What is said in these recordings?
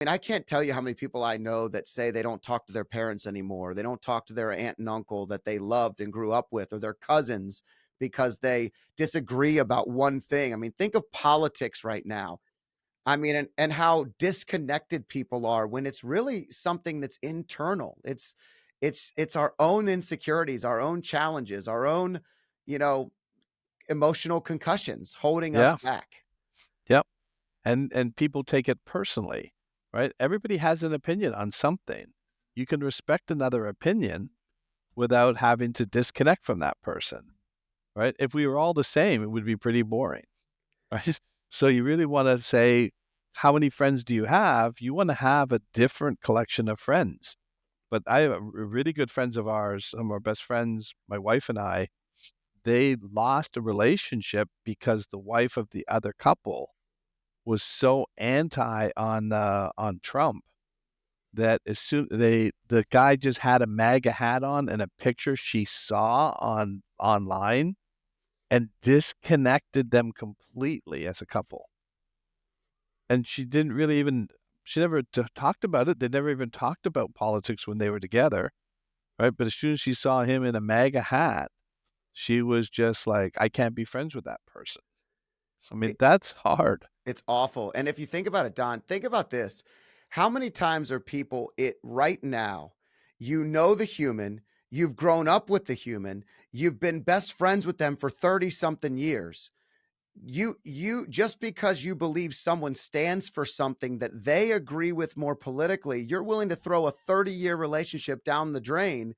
mean, I can't tell you how many people I know that say they don't talk to their parents anymore. They don't talk to their aunt and uncle that they loved and grew up with, or their cousins because they disagree about one thing. I mean, think of politics right now. I mean, and how disconnected people are when it's really something that's internal. It's our own insecurities, our own challenges, our own, you know, emotional concussions holding us Yeah. back. Yep. And people take it personally, right? Everybody has an opinion on something. You can respect another opinion without having to disconnect from that person, right? If we were all the same, it would be pretty boring, right? So you really want to say, how many friends do you have? You want to have a different collection of friends. But I have really good friends of ours, some of our best friends, my wife and I, they lost a relationship because the wife of the other couple was so anti on Trump that as soon the guy just had a MAGA hat on and a picture she saw on online and disconnected them completely as a couple. And she didn't really even she never talked about it. They never even talked about politics when they were together, right? But as soon as she saw him in a MAGA hat, she was just like, I can't be friends with that person. I mean, that's hard. It's awful, and if you think about it, Don, think about this. How many times are people it right now, you know the human, you've grown up with the human, you've been best friends with them for 30 something years. You just because you believe someone stands for something that they agree with more politically, you're willing to throw a 30-year relationship down the drain.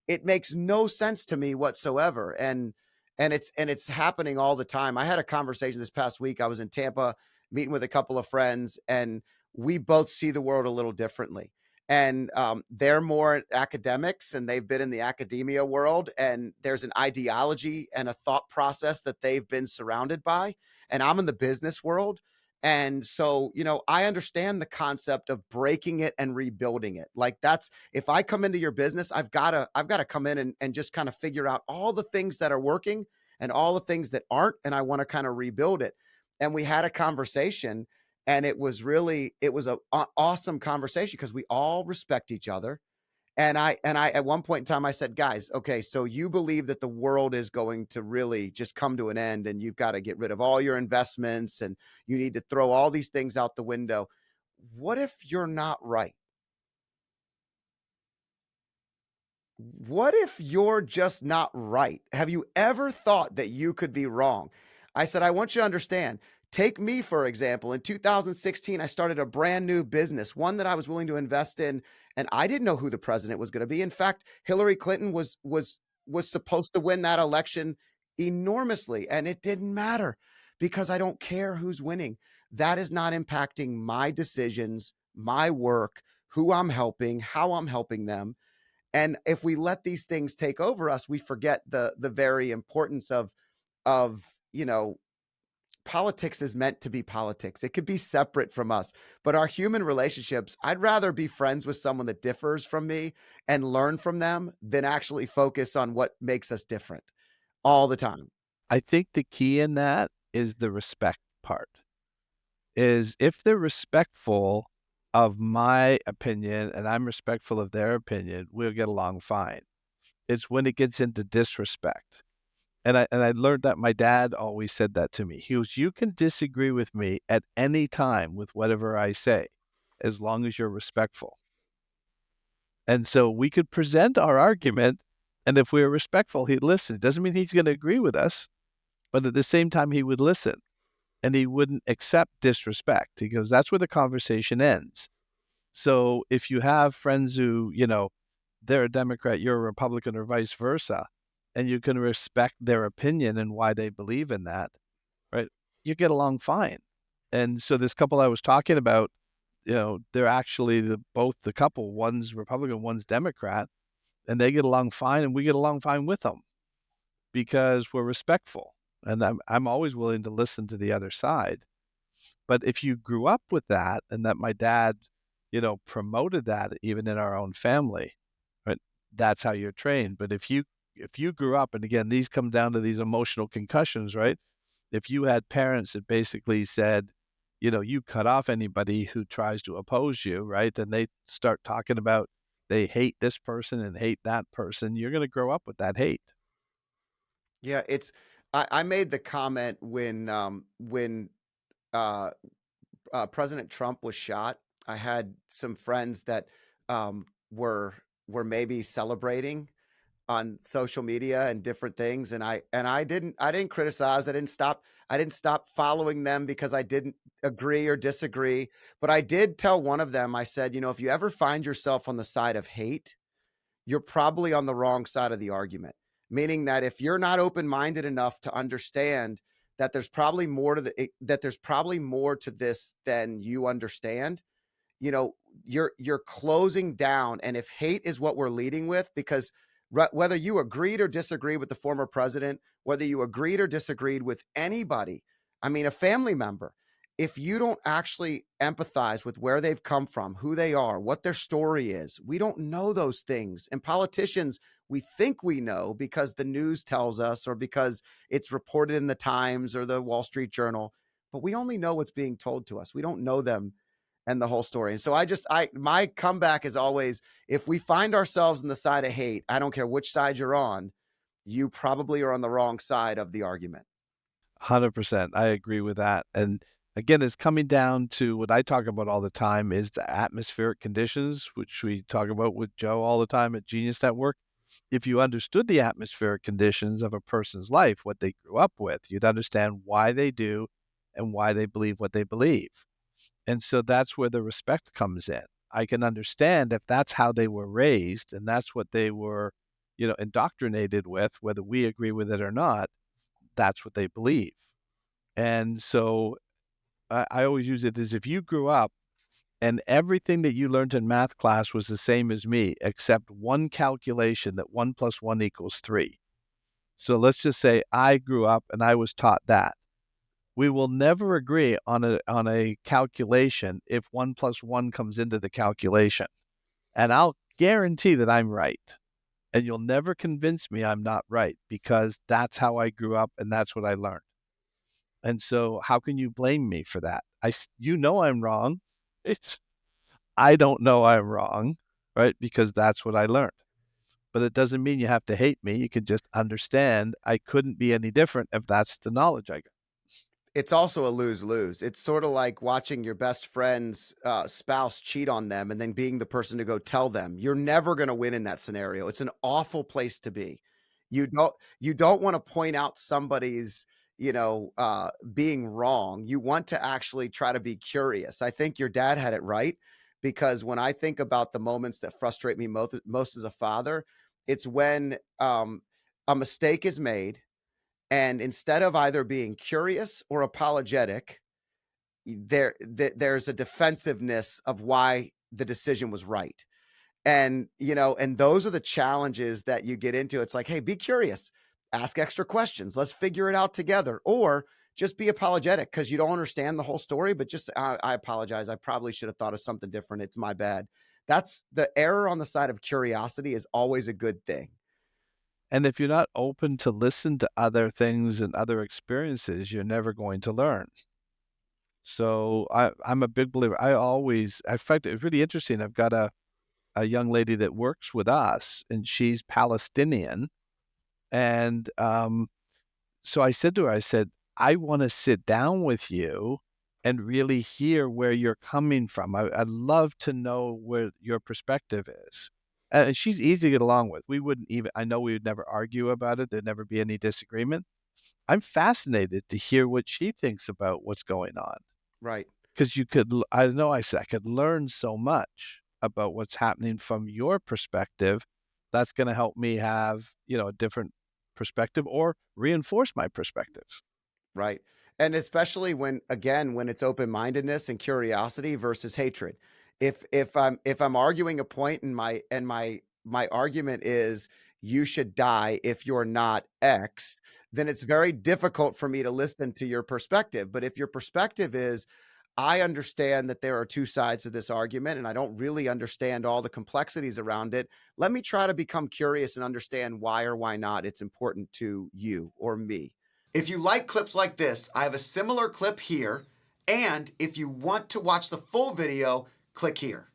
It makes no sense to me whatsoever. And it's happening all the time. I had a conversation this past week. I was in Tampa meeting with a couple of friends, and we both see the world a little differently. And they're more academics and they've been in the academia world, and there's an ideology and a thought process that they've been surrounded by. And I'm in the business world, and so, I understand the concept of breaking it and rebuilding it. Like, that's, if I come into your business, I've gotta come in and just kind of figure out all the things that are working and all the things that aren't, and I want to kind of rebuild it. And we had a conversation, and it was a awesome conversation because we all respect each other. And I at one point in time I said, "Guys, okay, so you believe that the world is going to really just come to an end and you've got to get rid of all your investments and you need to throw all these things out the window. What if you're not right? What if you're just not right? Have you ever thought that you could be wrong?" I said, "I want you to understand. Take me, for example. In 2016, I started a brand new business, one that I was willing to invest in, and I didn't know who the president was going to be. In fact, Hillary Clinton was supposed to win that election enormously, and it didn't matter because I don't care who's winning. That is not impacting my decisions, my work, who I'm helping, how I'm helping them. And if we let these things take over us, we forget the very importance of politics is meant to be politics. It could be separate from us, but our human relationships, I'd rather be friends with someone that differs from me and learn from them than actually focus on what makes us different all the time. I think the key in that is the respect part. Is if they're respectful of my opinion and I'm respectful of their opinion, we'll get along fine. It's when it gets into disrespect. And I learned that my dad always said that to me. He goes, "You can disagree with me at any time with whatever I say, as long as you're respectful." And so we could present our argument, and if we were respectful, he'd listen. It doesn't mean he's going to agree with us, but at the same time, he would listen and he wouldn't accept disrespect. He goes, "That's where the conversation ends." So if you have friends who, they're a Democrat, you're a Republican, or vice versa, and you can respect their opinion and why they believe in that, right? You get along fine. And so this couple I was talking about, they're actually both the couple, one's Republican, one's Democrat, and they get along fine, and we get along fine with them because we're respectful. And I'm always willing to listen to the other side. But if you grew up with that, and that my dad, promoted that even in our own family, right? That's how you're trained. But if you grew up, and again, these come down to these emotional concussions, right? If you had parents that basically said, you cut off anybody who tries to oppose you, right? And they start talking about they hate this person and hate that person. You're going to grow up with that hate. Yeah, it's I made the comment when uh, President Trump was shot. I had some friends that um, were were maybe celebrating on social media and different things, and I didn't criticize. I didn't stop following them because I didn't agree or disagree. But I did tell one of them. I said, if you ever find yourself on the side of hate, you're probably on the wrong side of the argument. Meaning that if you're not open-minded enough to understand that there's probably more to this than you understand, you know, you're closing down. And if hate is what we're leading with, because whether you agreed or disagreed with the former president, whether you agreed or disagreed with anybody, I mean, a family member, if you don't actually empathize with where they've come from, who they are, what their story is, we don't know those things. And politicians, we think we know because the news tells us or because it's reported in the Times or the Wall Street Journal, but we only know what's being told to us. We don't know them and the whole story. And so I my comeback is always, if we find ourselves on the side of hate, I don't care which side you're on, you probably are on the wrong side of the argument. 100%. I agree with that. And again, it's coming down to what I talk about all the time is the atmospheric conditions, which we talk about with Joe all the time at Genius Network. If you understood the atmospheric conditions of a person's life, what they grew up with, you'd understand why they do and why they believe what they believe. And so that's where the respect comes in. I can understand if that's how they were raised and that's what they were, indoctrinated with, whether we agree with it or not, that's what they believe. And so I always use it as if you grew up and everything that you learned in math class was the same as me, except one calculation that 1 + 1 = 3. So let's just say I grew up and I was taught that. We will never agree on a calculation if 1 + 1 comes into the calculation. And I'll guarantee that I'm right. And you'll never convince me I'm not right because that's how I grew up and that's what I learned. And so how can you blame me for that? I'm wrong. It's I don't know I'm wrong, right? Because that's what I learned. But it doesn't mean you have to hate me. You can just understand I couldn't be any different if that's the knowledge I got. It's also a lose-lose. It's sort of like watching your best friend's spouse cheat on them and then being the person to go tell them. You're never going to win in that scenario. It's an awful place to be. You don't want to point out somebody's, being wrong. You want to actually try to be curious. I think your dad had it right, because when I think about the moments that frustrate me most as a father, it's when a mistake is made, and instead of either being curious or apologetic, there's a defensiveness of why the decision was right. And those are the challenges that you get into. It's like, hey, be curious, ask extra questions, let's figure it out together. Or just be apologetic because you don't understand the whole story, but just, I apologize, I probably should have thought of something different, it's my bad. That's the error on the side of curiosity is always a good thing. And if you're not open to listen to other things and other experiences, you're never going to learn. So I'm a big believer. In fact, it's really interesting. I've got a young lady that works with us and she's Palestinian. And so I said to her, I said, I want to sit down with you and really hear where you're coming from. I'd love to know where your perspective is. And she's easy to get along with. I know we would never argue about it. There'd never be any disagreement. I'm fascinated to hear what she thinks about what's going on. Right. Because I know I said I could learn so much about what's happening from your perspective. That's going to help me have, a different perspective or reinforce my perspectives. Right. And especially when it's open-mindedness and curiosity versus hatred. If I'm arguing a point and my argument is you should die if you're not X, then it's very difficult for me to listen to your perspective. But if your perspective is, I understand that there are two sides to this argument and I don't really understand all the complexities around it, let me try to become curious and understand why or why not it's important to you or me. If you like clips like this, I have a similar clip here, And if you want to watch the full video, click here.